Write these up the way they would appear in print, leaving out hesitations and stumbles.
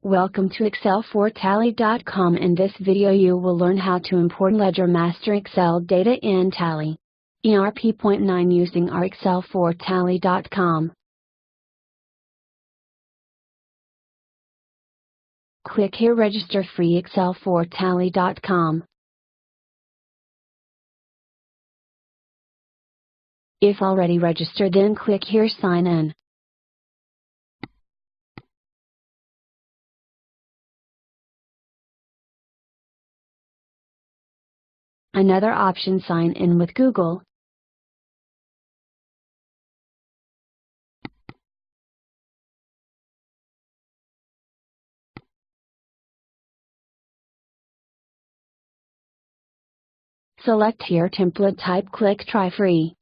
Welcome to Excel4Tally.com. In this video you will learn how to import Ledger Master Excel data in Tally ERP.9 using our Excel4Tally.com. Click here Register free Excel4Tally.com. If already registered, then click here Sign in. Another option, Sign in with Google. Select here Template Type, click Try Free.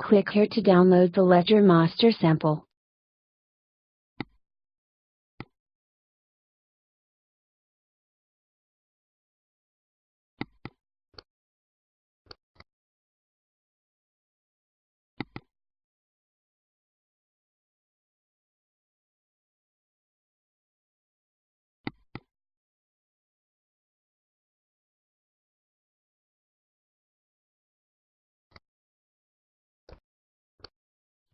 Click here to download the Ledger Master sample.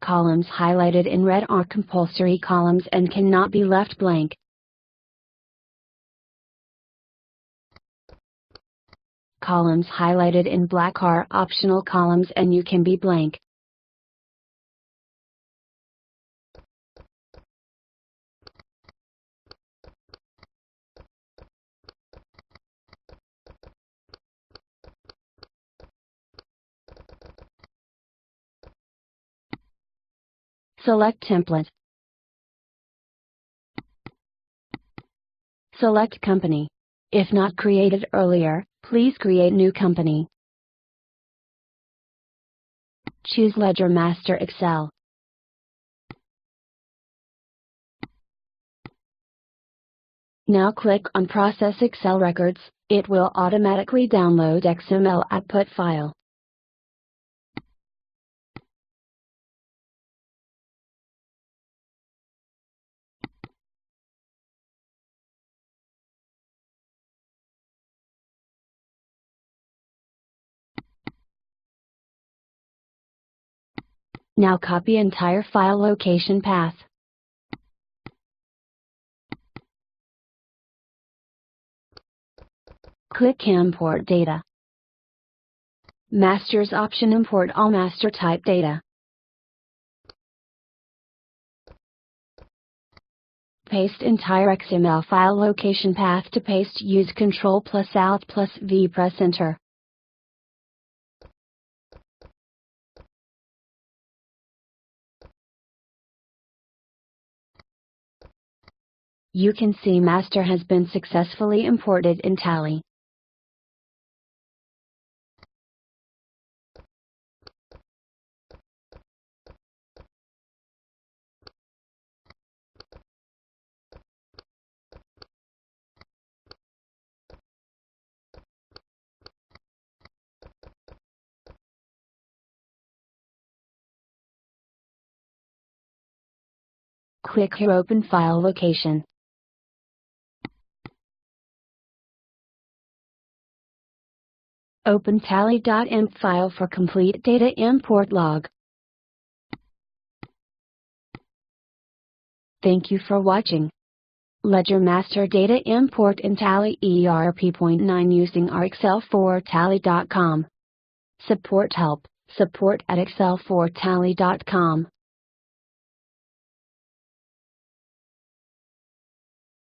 Columns highlighted in red are compulsory columns and cannot be left blank. Columns highlighted in black are optional columns and you can be blank. Select Template. Select Company. If not created earlier, please create new company. Choose Ledger Master Excel. Now click on Process Excel Records. It will automatically download XML output file. Now copy entire file location path. Click Import Data. Masters option, import all master type data. Paste entire XML file location path. To paste, use Ctrl+Alt+V, press Enter. You can see master has been successfully imported in Tally. Click here Open File Location. Open tally.imp file for complete data import log. Thank you for watching. Ledger Master Data Import in Tally ERP.9 using our Excel4Tally.com. Support help, support@Excel4Tally.com.